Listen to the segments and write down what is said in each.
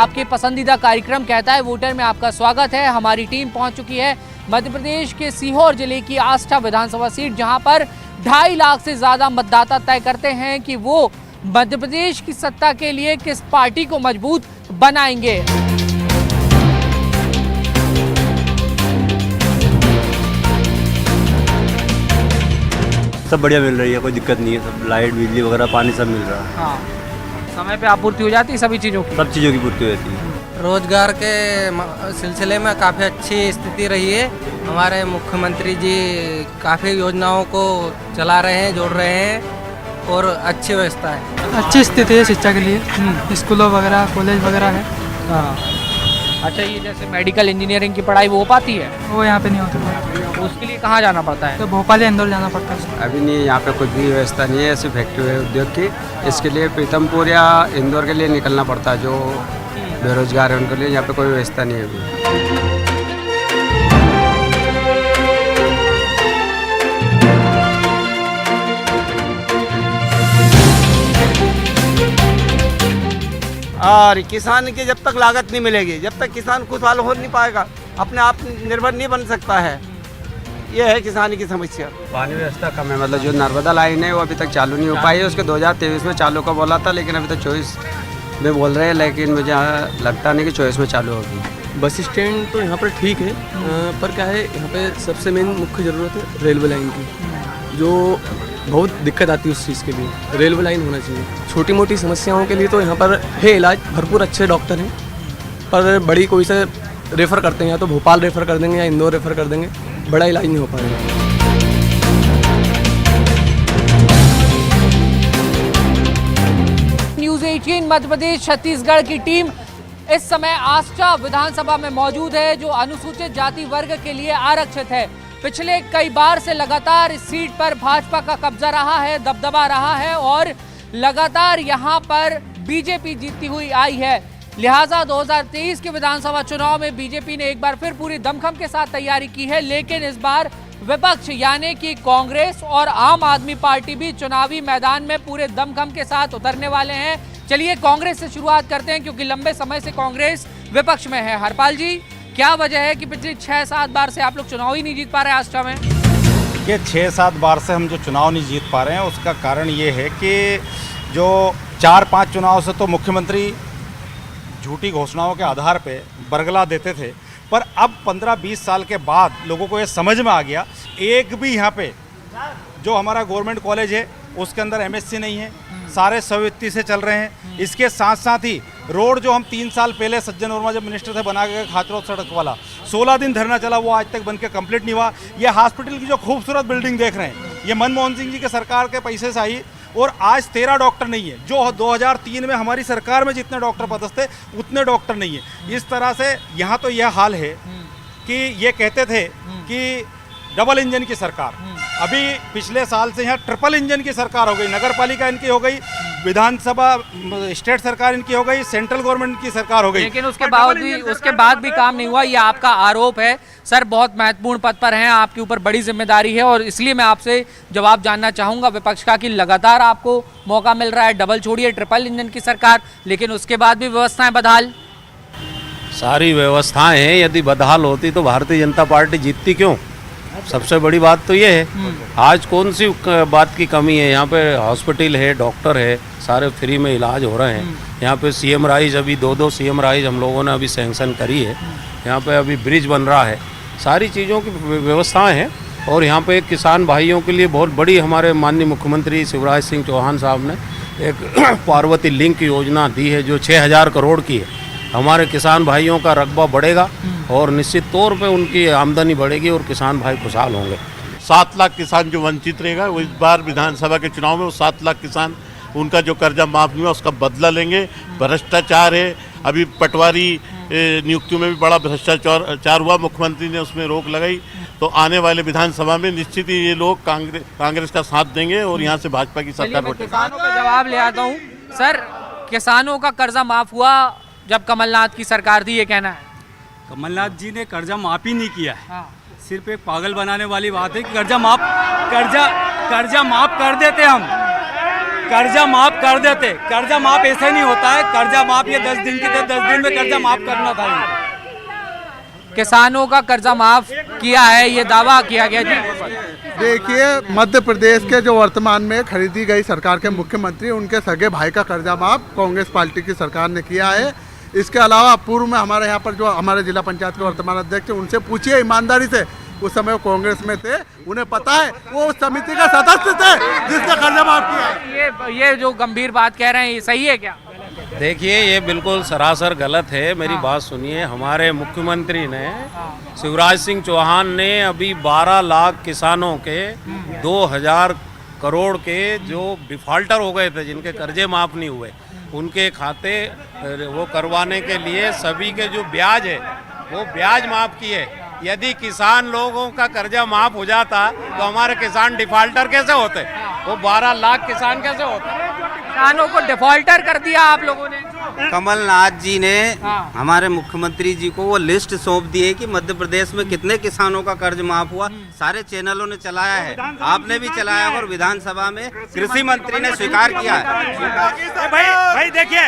आपके पसंदीदा कार्यक्रम कहता है वोटर में आपका स्वागत है। हमारी टीम पहुंच चुकी है मध्य प्रदेश के सीहोर जिले की आष्टा विधानसभा सीट, जहां पर 2.5 लाख से ज्यादा मतदाता तय करते हैं कि वो मध्य प्रदेश की सत्ता के लिए किस पार्टी को मजबूत बनाएंगे। सब बढ़िया मिल रही है, कोई दिक्कत नहीं है। सब लाइट, बिजली वगैरह, पानी सब मिल रहा है। हाँ, समय पे आपूर्ति हो जाती है सभी चीज़ों की? सब चीज़ों की पूर्ति हो जाती है। रोजगार के सिलसिले में काफ़ी अच्छी स्थिति रही है। हमारे मुख्यमंत्री जी काफ़ी योजनाओं को चला रहे हैं, जोड़ रहे हैं और अच्छी व्यवस्था है। अच्छी स्थिति है शिक्षा के लिए, स्कूलों वगैरह, कॉलेज वगैरह है। हाँ, अच्छा, ये जैसे मेडिकल इंजीनियरिंग की पढ़ाई वो हो पाती है? वो यहाँ पे नहीं होती, उसके लिए कहाँ जाना पड़ता है? तो भोपाल या इंदौर जाना पड़ता है। अभी नहीं, यहाँ पे कुछ भी व्यवस्था नहीं है, सिर्फ फैक्ट्री है उद्योग की। इसके लिए पीतमपुर या इंदौर के लिए निकलना पड़ता है। जो बेरोजगार है उनके लिए यहाँ पे कोई व्यवस्था नहीं है अभी। और किसान की जब तक लागत नहीं मिलेगी, जब तक किसान खुशहाल हो नहीं पाएगा, अपने आप निर्भर नहीं बन सकता है। ये है किसान की समस्या। पानी व्यवस्था कम है, मतलब जो नर्मदा लाइन है वो अभी तक चालू नहीं हो पाई है। उसके 2023 में चालू का बोला था, लेकिन अभी तक 24 में बोल रहे हैं, लेकिन मुझे लगता नहीं कि 24 में चालू होगी। बस स्टैंड तो यहाँ पर ठीक है, पर क्या है, यहाँ पे सबसे मेन मुख्य ज़रूरत है रेलवे लाइन की, जो बहुत दिक्कत आती है उस चीज़ के लिए। रेलवे लाइन होना चाहिए। छोटी मोटी समस्याओं के लिए तो यहाँ पर है इलाज, भरपूर अच्छे डॉक्टर हैं, पर बड़ी कोई से रेफ़र करते हैं, या तो भोपाल रेफ़र कर देंगे या इंदौर रेफ़र कर देंगे, बड़ा इलाज नहीं हो पाएगा। न्यूज़ 18 मध्य प्रदेश छत्तीसगढ़ की टीम इस समय आष्टा विधानसभा में मौजूद है, जो अनुसूचित जाति वर्ग के लिए आरक्षित है। पिछले कई बार से लगातार इस सीट पर भाजपा का कब्जा रहा है, दबदबा रहा है और लगातार यहां पर बीजेपी जीतती हुई आई है। लिहाजा 2023 के विधानसभा चुनाव में बीजेपी ने एक बार फिर पूरी दमखम के साथ तैयारी की है, लेकिन इस बार विपक्ष यानी कि कांग्रेस और आम आदमी पार्टी भी चुनावी मैदान में पूरे दमखम के साथ उतरने वाले हैं। चलिए कांग्रेस से शुरुआत करते हैं, क्योंकि लंबे समय से कांग्रेस विपक्ष में है। हरपाल जी, क्या वजह है कि पिछले 6-7 बार से आप लोग चुनाव ही नहीं जीत पा रहे हैं आष्टा में? ये 6-7 बार से हम जो चुनाव नहीं जीत पा रहे हैं, उसका कारण ये है कि जो 4-5 चुनाव से तो मुख्यमंत्री झूठी घोषणाओं के आधार पे बरगला देते थे, पर अब 15-20 साल के बाद लोगों को ये समझ में आ गया, एक भी यहाँ पे जो हमारा गवर्नमेंट कॉलेज है उसके अंदर एमएससी नहीं है, सारे स्वीकृति से चल रहे हैं। इसके साथ साथ ही रोड जो हम 3 साल पहले सज्जन वर्मा जब मिनिस्टर थे बना के खाचरोद सड़क वाला 16 दिन धरना चला, वो आज तक बन के कंप्लीट नहीं हुआ। ये हॉस्पिटल की जो खूबसूरत बिल्डिंग देख रहे हैं, ये मनमोहन सिंह जी के सरकार के पैसे से आई, और आज 13 डॉक्टर नहीं है। जो 2003 में हमारी सरकार में जितने डॉक्टर पदस्थ थे उतने डॉक्टर नहीं है। इस तरह से यहाँ तो यह हाल है कि ये कहते थे कि डबल इंजन की सरकार, अभी पिछले साल से यहाँ ट्रिपल इंजन की सरकार हो गई। नगर पालिका इनकी हो गई, विधानसभा स्टेट सरकार इनकी हो गई, सेंट्रल गवर्नमेंट की सरकार हो गई, लेकिन उसके बाद भी काम नहीं हुआ। ये आपका आरोप है सर, बहुत महत्वपूर्ण पद पर हैं, आपके ऊपर बड़ी जिम्मेदारी है, और इसलिए मैं आपसे जवाब जानना चाहूंगा विपक्ष का कि लगातार आपको मौका मिल रहा है, डबल छोड़िए ट्रिपल इंजन की सरकार, लेकिन उसके बाद भी व्यवस्थाएं बदहाल। सारी व्यवस्थाएं हैं, यदि बदहाल होती तो भारतीय जनता पार्टी जीतती क्यों? सबसे बड़ी बात तो ये है, आज कौन सी बात की कमी है? यहाँ पे हॉस्पिटल है, डॉक्टर है, सारे फ्री में इलाज हो रहे हैं। यहाँ पे सीएम राइज, अभी 2 सीएम राइज हम लोगों ने अभी सैंक्शन करी है। यहाँ पे अभी ब्रिज बन रहा है, सारी चीज़ों की व्यवस्थाएं हैं। और यहाँ पे किसान भाइयों के लिए बहुत बड़ी हमारे माननीय मुख्यमंत्री शिवराज सिंह चौहान साहब ने एक पार्वती लिंक योजना दी है, जो 6000 करोड़ की है। हमारे किसान भाइयों का रकबा बढ़ेगा और निश्चित तौर पे उनकी आमदनी बढ़ेगी और किसान भाई खुशहाल होंगे। 7 लाख किसान जो वंचित रहेगा, वो इस बार विधानसभा के चुनाव में वो 7 लाख किसान, उनका जो कर्जा माफ नहीं हुआ उसका बदला लेंगे। भ्रष्टाचार है, अभी पटवारी नियुक्तियों में भी बड़ा भ्रष्टाचार हुआ, मुख्यमंत्री ने उसमें रोक लगाई। तो आने वाले विधानसभा में निश्चित ही ये लोग कांग्रेस का साथ देंगे और यहाँ से भाजपा की सरकार बनेगी। किसानों का जवाब ले आता हूँ सर, किसानों का कर्जा माफ हुआ जब कमलनाथ की सरकार थी, ये कहना है? कमलनाथ जी ने कर्जा माफ ही नहीं किया है। हाँ। सिर्फ एक पागल बनाने वाली बात है कि कर्जा माफ कर देते हम। कर्जा माफ कर देते। कर्जा माफ ऐसे नहीं होता है, कर्जा माफ ये 10 दिन की 10 दिन में कर्जा माफ करना था। किसानों का कर्जा माफ किया है, ये दावा किया गया जी। देखिए, मध्य प्रदेश के जो वर्तमान में खरीदी गई सरकार के मुख्यमंत्री, उनके सगे भाई का कर्जा माफ कांग्रेस पार्टी की सरकार ने किया है। इसके अलावा पूर्व में हमारे यहाँ पर जो हमारे जिला पंचायत के वर्तमान अध्यक्ष, उनसे पूछिए ईमानदारी से, उस समय वो कांग्रेस में थे, उन्हें पता है, वो उस समिति का सदस्य थे जिसने कर्जा माफ किया। ये जो गंभीर बात कह रहे हैं, ये सही है क्या? देखिए, ये बिल्कुल सरासर गलत है। मेरी बात सुनिए। हमारे मुख्यमंत्री ने शिवराज सिंह चौहान ने अभी 12 लाख किसानों के 2000 करोड़ के जो डिफॉल्टर हो गए थे, जिनके कर्जे माफ नहीं हुए, उनके खाते वो करवाने के लिए सभी के जो ब्याज है वो ब्याज माफ किए। यदि किसान लोगों का कर्जा माफ हो जाता तो हमारे किसान डिफॉल्टर कैसे होते? वो 12 लाख किसान कैसे होते? किसानों को डिफॉल्टर कर दिया आप लोगों ने। कमलनाथ जी ने हमारे मुख्यमंत्री जी को वो लिस्ट सौंप दी है कि मध्य प्रदेश में कितने किसानों का कर्ज माफ हुआ। सारे चैनलों ने चलाया है, आपने भी चलाया और विधानसभा में कृषि मंत्री ने स्वीकार किया है। भाई देखिए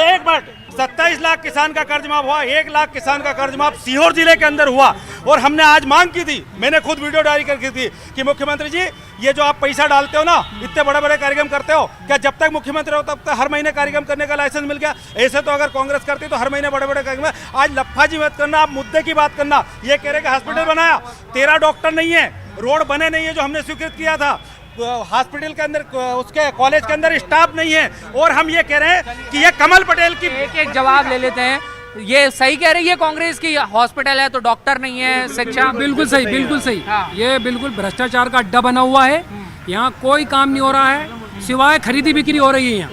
एक बार 27 लाख किसान का कर्ज माफ हुआ, 1 लाख किसान का कर्ज माफ सीहोर जिले के अंदर हुआ। और हमने आज मांग की थी, मैंने खुद वीडियो डायरी करके थी कि मुख्यमंत्री जी, ये जो आप पैसा डालते हो ना, इतने बड़े बड़े कार्यक्रम करते हो, क्या जब तक मुख्यमंत्री हो तब तक हर महीने कार्यक्रम करने का लाइसेंस मिल गया? ऐसे तो अगर कांग्रेस करती तो हर महीने बड़े बड़े कार्यक्रम। आज लफाजी मत करना, आप मुद्दे की बात करना। ये कह रहे कि हॉस्पिटल बनाया, 13 डॉक्टर नहीं है, रोड बने नहीं है जो हमने स्वीकृत किया था, हॉस्पिटल के अंदर, उसके कॉलेज के अंदर स्टाफ नहीं है, और हम ये कह रहे हैं कि ये कमल पटेल की। एक जवाब ले लेते हैं। ये सही कह रही है कांग्रेस की, हॉस्पिटल है तो डॉक्टर नहीं है, शिक्षा। बिल्कुल सही, बिल्कुल सही। ये बिल्कुल भ्रष्टाचार का अड्डा बना हुआ है। यहाँ कोई काम नहीं हो रहा है, सिवाय खरीदी बिक्री हो रही है यहाँ।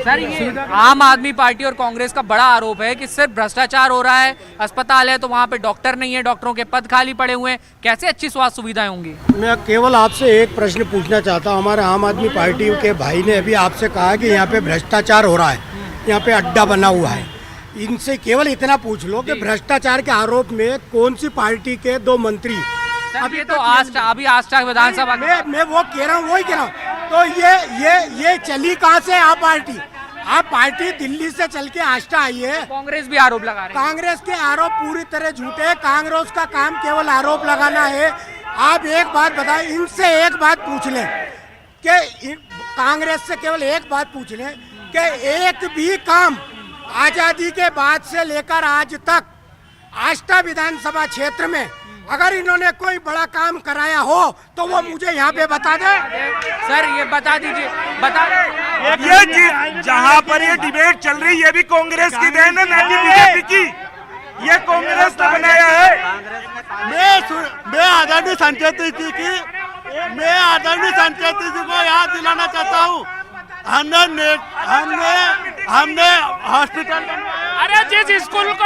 सर, ये आम आदमी पार्टी और कांग्रेस का बड़ा आरोप है कि सिर्फ भ्रष्टाचार हो रहा है। अस्पताल है तो वहाँ पे डॉक्टर नहीं है, डॉक्टरों के पद खाली पड़े हुए हैं, कैसे अच्छी स्वास्थ्य सुविधाएं होंगी? मैं केवल आपसे एक प्रश्न पूछना चाहता हूँ। हमारे आम आदमी पार्टी के भाई ने अभी आपसे कहा कि यहाँ पे भ्रष्टाचार हो रहा है, यहाँ पे अड्डा बना हुआ है। इनसे केवल इतना पूछ लो कि भ्रष्टाचार के आरोप में कौन सी पार्टी के 2 मंत्री अभी तो अभी आस्था विधानसभा मैं वो कह रहा हूँ, वही कह रहा हूँ। तो ये चली कहाँ से आप पार्टी दिल्ली से चल के आस्था आई है। कांग्रेस भी आरोप लगा रही है। कांग्रेस के आरोप पूरी तरह झूठे हैं। कांग्रेस का काम केवल आरोप लगाना है। आप एक बात बताएं, इनसे एक बात पूछ लें कि कांग्रेस से केवल एक बात पूछ लें कि एक भी काम आजादी के बाद से लेकर आज तक आस्था विधानसभा क्षेत्र में अगर इन्होंने कोई बड़ा काम कराया हो तो वो मुझे यहाँ पे बता दे। सर, ये बता दीजिए, बता दें। ये जहाँ पर ये डिबेट चल रही है, ये भी कांग्रेस की देन है, ना कि बीजेपी की। ये कांग्रेस ने बनाया है। मैं आदरणीय संचेती जी को याद दिलाना चाहता हूँ, हमने हॉस्पिटल, अरे जिस स्कूल को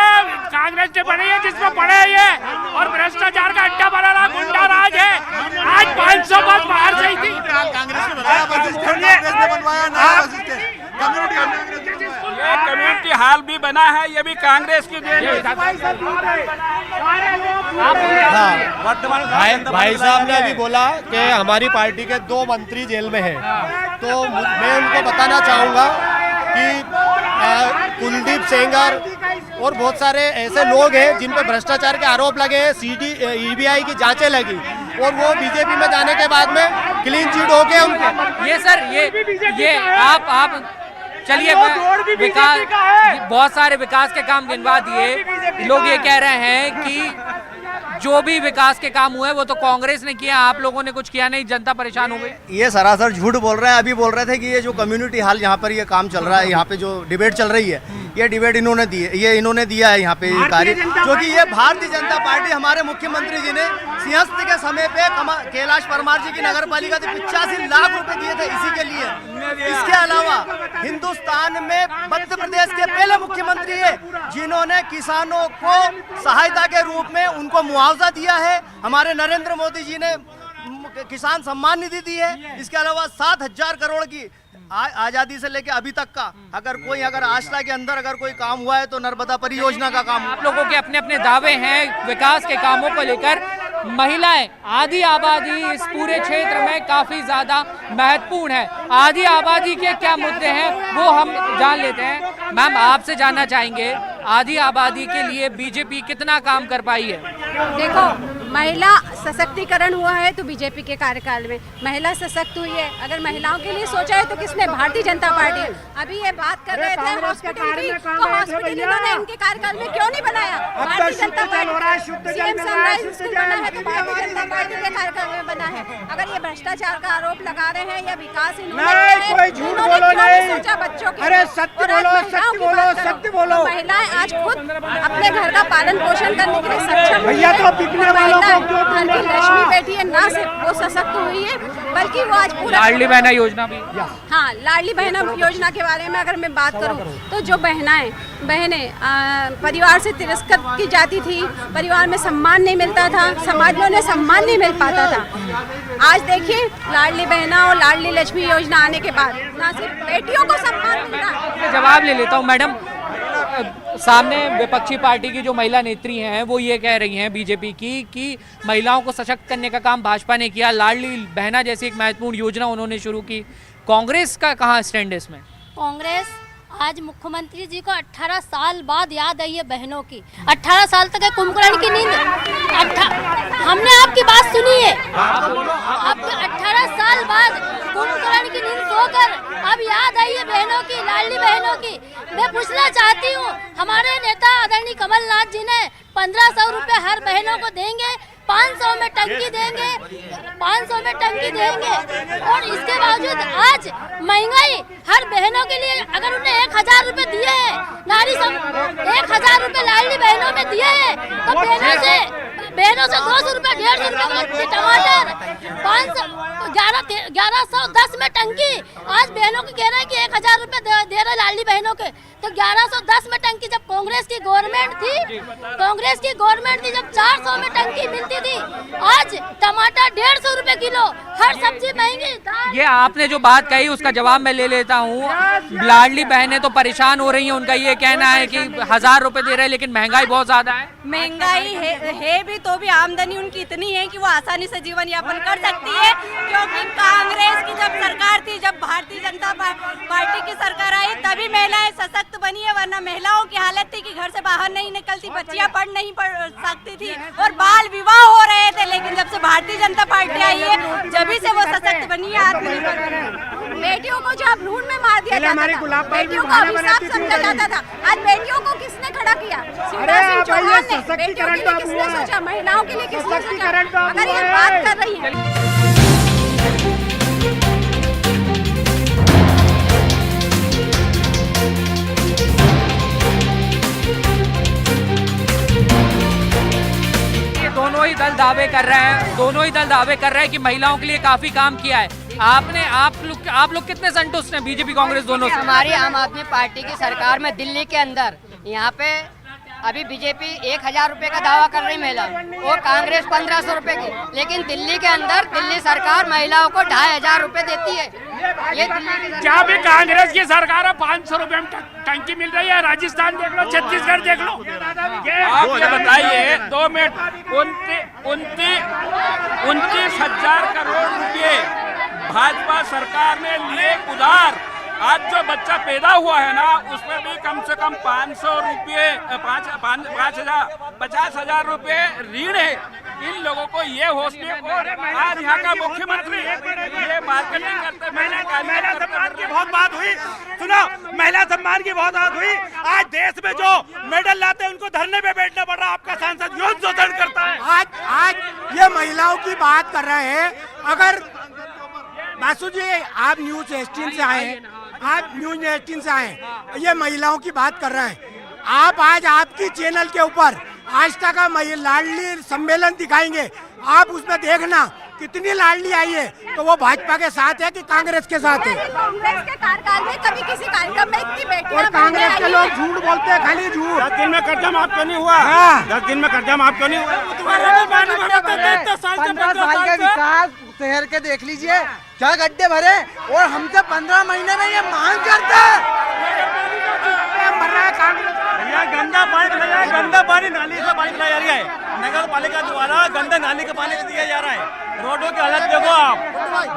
कांग्रेस ने बनाई है, जिसमें पढ़े है ये, और भ्रष्टाचार का अड्डा बना रहा, गुंडा राज है। आज 500 बस बाहर से ही थी। कम्युनिटी हॉल भी बना है, ये भी कांग्रेस की देन है। भाई साहब ने अभी बोला कि हमारी पार्टी के 2 मंत्री जेल में हैं, तो मैं उनको बताना चाहूँगा कि कुलदीप सेंगर और बहुत सारे ऐसे लोग हैं जिन पे भ्रष्टाचार के आरोप लगे हैं, EBI की जांचें लगी, और वो बीजेपी में जाने के बाद में क्लीन चिट हो गए उनको। ये सर, ये आप चलिए, विकास, बहुत सारे विकास के काम गिनवा दिए। लोग ये कह रहे हैं कि जो भी विकास के काम हुए वो तो कांग्रेस ने किया, आप लोगों ने कुछ किया नहीं, जनता परेशान हो गई। ये सरासर झूठ बोल रहे हैं। अभी बोल रहे थे कि ये जो कम्युनिटी हॉल यहाँ पर ये काम चल रहा है, यहाँ पे जो डिबेट चल रही है, ये डिबेट इन्होंने दिया है यहाँ पे कार्य, क्योंकि ये भारतीय जनता पार्टी, हमारे मुख्यमंत्री जी ने सिंहस्थ के समय पे कैलाश परमार जी की नगर पालिका से 85 लाख रुपए दिए थे इसी के लिए। इसके अलावा हिंदुस्तान में मध्य प्रदेश के पहले मुख्यमंत्री है जिन्होंने किसानों को सहायता के रूप में उनको मुआवजा दिया है। हमारे नरेंद्र मोदी जी ने किसान सम्मान निधि दी है। इसके अलावा 7,000 करोड़ की आजादी से लेके अभी तक का अगर आस्था के अंदर अगर कोई काम हुआ है तो नर्मदा परियोजना का काम। आप लोगों के अपने अपने दावे हैं विकास के कामों को लेकर, महिलाएं, आधी आबादी इस पूरे क्षेत्र में काफी ज्यादा महत्वपूर्ण है। आधी आबादी के क्या मुद्दे हैं वो हम जान लेते हैं। मैम, आपसे जानना चाहेंगे आधी आबादी के लिए बीजेपी कितना काम कर पाई है? देखो, महिला सशक्तिकरण हुआ है तो बीजेपी के कार्यकाल में महिला सशक्त हुई है। अगर महिलाओं के लिए सोचा है तो किसने? भारतीय जनता पार्टी। अभी ये बात कर रहे थे हॉस्पिटल की, तो हॉस्पिटल इन्होंने इनके कार्यकाल में क्यों नहीं बनाया? Bharatiya Janata party. CM sunrise school बना है तो भारतीय जनता पार्टी के कार्यकाल में बना है। अगर ये भ्रष्टाचार का आरोप लगा रहे हैं या विकास इन्होंने सोचा बच्चों के, अरे सत्य बोलो, सत्य बोलो, सत्य बोलो। महिलाएं आज खुद अपने घर का पालन पोषण करने के लिए सक्षम भैया तो बिकने वालों को घर की लक्ष्मी बेटी है, ना सिर्फ वो सशक्त हुई है बल्कि वो आज पूरा लाडली बहना योजना भी। हाँ, लाडली बहना योजना के बारे में अगर मैं बात करूं तो जो बहनें परिवार से तिरस्कृत की जाती थी, परिवार में सम्मान नहीं मिलता था, समाज में उन्हें सम्मान नहीं मिल पाता था। आज देखिए लाडली बहना और लाडली लक्ष्मी योजना आने के बाद ना सिर्फ बेटियों को सम्मान मिल रहा है। जवाब ले लेता हूँ मैडम। सामने विपक्षी पार्टी की जो महिला नेत्री हैं वो ये कह रही हैं बीजेपी की कि महिलाओं को सशक्त करने का काम भाजपा ने किया, लाडली बहना जैसी एक महत्वपूर्ण योजना उन्होंने शुरू की। कांग्रेस का कहाँ स्टैंड है इसमें? कांग्रेस आज मुख्यमंत्री जी को 18 साल बाद याद आई है बहनों की। 18 साल तक है कुंभकर्ण की नींद। हमने आपकी बात सुनी है, आपके 18 साल बाद कुंभकर्ण की नींद सोकर अब याद आई है बहनों की, लाडली बहनों की। मैं पूछना चाहती हूँ, हमारे नेता आदरणीय कमलनाथ जी ने 1500 रुपए हर बहनों को देंगे, 500 में टंकी देंगे, 500 में टंकी देंगे, और इसके बावजूद आज महंगाई हर बहनों के लिए अगर उन्हें 1000 रुपए दिए हैं, नारी सम 1000 रुपए लाडली बहनों में दिए हैं, तो बहनों से 200 रुपए 150 रुपए टमाटर, 1110 में टंकी। आज बहनों को कह रहे हैं कि 1000 रुपए दे रहे लाडली बहनों के, तो 1110 में टंकी। जब कांग्रेस की गवर्नमेंट थी जब 400 में टंकी मिलती थी, आज टमाटर 150 रुपए किलो, हर सब्जी महंगी। ये आपने जो बात कही उसका जवाब मैं ले लेता हूँ। लाडली बहनें तो परेशान हो रही हैं, उनका ये कहना है कि 1000 रुपए दे रहे हैं लेकिन महंगाई बहुत ज्यादा है। महंगाई है भी तो भी आमदनी उनकी इतनी है कि वो आसानी से जीवन यापन कर सकती है, क्योंकि कांग्रेस की जब सरकार थी, जब भारतीय जनता पार्टी की सरकार आई तभी महिलाएं सशक्त बनी है, वरना महिलाओं की हालत थी कि घर से बाहर नहीं निकलती, बच्चियां पढ़ नहीं सकती थी और बाल विवाह हो रहे थे। लेकिन जब से भारतीय जनता पार्टी आई है जब से वो सशक्त बनी है, आत्मनिर्भर। बेटियों को जो भ्रूण में मार दिया जाता था, बेटियों को अभिशाप समझा जाता था, आज बेटियों को किसने खड़ा किया? शिवराज सिंह चौहान ने। बेटियों के लिए किसने सोचा? महिलाओं के लिए किसने सोचा? अगर ये बात कर रही है दोनों ही दल दावे कर रहे हैं कि महिलाओं के लिए काफी काम किया है। आप लोग कितने संतुष्ट हैं बीजेपी कांग्रेस दोनों से? हमारी आम आदमी पार्टी की सरकार में दिल्ली के अंदर यहाँ पे अभी बीजेपी 1000 रुपए का दावा कर रही महिला और कांग्रेस 1500 रुपए की, लेकिन दिल्ली के अंदर दिल्ली सरकार महिलाओं को 2500 रुपए देती है। ये जहाँ भी कांग्रेस की सरकार है 500 रुपए में टंकी मिल रही है। राजस्थान देख लो, छत्तीसगढ़ देख लो। आप ये बताइए 2 मिनट 29,000 करोड़ रुपए भाजपा सरकार ने लिए उधार। आज जो बच्चा पैदा हुआ है ना उसमें भी कम से कम 500 रुपये 50,000 रुपये ऋण है। इन लोगों को ये होश नहीं। और आज यहाँ का मुख्यमंत्री ये मार्केटिंग करते, महिला सम्मान की बहुत बात हुई। सुनो, महिला सम्मान की बहुत बात हुई। आज देश में जो मेडल लाते हैं उनको धरने पे बैठना पड़ रहा है। आपका सांसद यौन शोषण करता है। आज ये महिलाओं की बात कर रहे हैं। अगर बासु जी आप न्यूज 18 से आए हैं, ये महिलाओं की बात कर रहे हैं। आप आज आपकी चैनल के ऊपर आज तक का लाडली सम्मेलन दिखाएंगे, आप उसमें देखना कितनी लाडली आई है, तो वो भाजपा के साथ है कि कांग्रेस के साथ है? कांग्रेस के कार्यकाल में कभी किसी कार्यक्रम में इतनी बेटियां और कांग्रेस के लोग झूठ बोलते हैं, खाली झूठ। 10 दिन में कर्जा माफ क्यों नहीं हुआ? 10 दिन में कर्जा माफ क्यों नहीं हुआ? 15 साल का विकास शहर के देख लीजिए, क्या गड्ढे भरे, और हमसे 15 महीने में ये मांग करते हैं। रहा है कांग्रेस? गंदा पानी पिलाया जा रहा है, गंदा पानी नाली से पानी पिलाया जा रहा है। नगर पालिका द्वारा गंदा नाली का पानी दिया जा रहा है। रोडों की हालत देखो आप,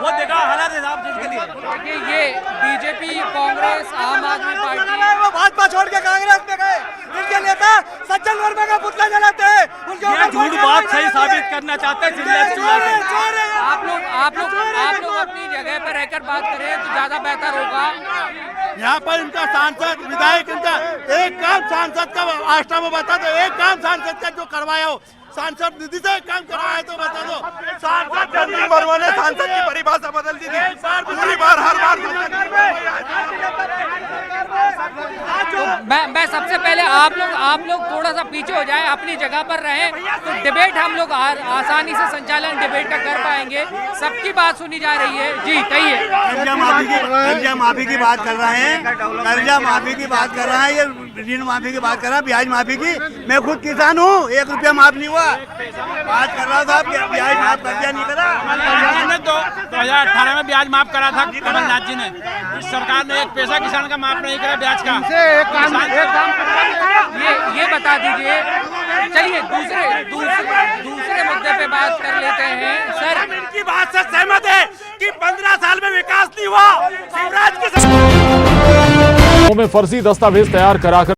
वो देखा हालत है साहब जिसके लिए। देखिए ये बीजेपी, कांग्रेस, आम आदमी पार्टी वो भाजपा छोड़ के कांग्रेस में गए, इनके नेता सज्जन वर्मा का पुतला जलाते हैं, उनके ऊपर झूठ बात सही साबित करना चाहते हैं। आप लोग अपनी जगह पर रहकर बात करें तो ज्यादा बेहतर होगा। यहाँ पर इनका सांसद विधायक इनका एक काम सांसद का आष्टा में बता दो, एक काम सांसद का जो करवाया हो, सांसद निधि से एक काम करवाया तो बता दो। सांसद चंद्र वर्मा ने सांसद की परिभाषा बदल दी थी, पूरी बार हर बार मैं सबसे पहले आप लोग थोड़ा सा पीछे हो जाएं, अपनी जगह पर रहें तो डिबेट हम लोग आसानी से संचालन डिबेट का कर पाएंगे। सबकी बात सुनी जा रही है। जी कहिए। कर्जा माफी की बात कर रहे हैं, कर्जा माफी की बात कर रहा है, ये ऋण माफी की बात कर रहा है, ब्याज माफी की। मैं खुद किसान हूँ, 1 रुपया माफ नहीं हुआ। बात कर रहा था ब्याज माफ कर्जा नहीं करा। 2018 में ब्याज माफ करा था कमलनाथ जी ने। इस सरकार ने एक पैसा किसान का माफ नहीं करा ब्याज का। ये बता दीजिए। चलिए दूसरे मुद्दे पे बात कर लेते हैं। सर इनकी बात से सहमत है कि 15 साल में विकास नहीं हुआ। शिवराज की में फर्जी दस्तावेज तैयार कराकर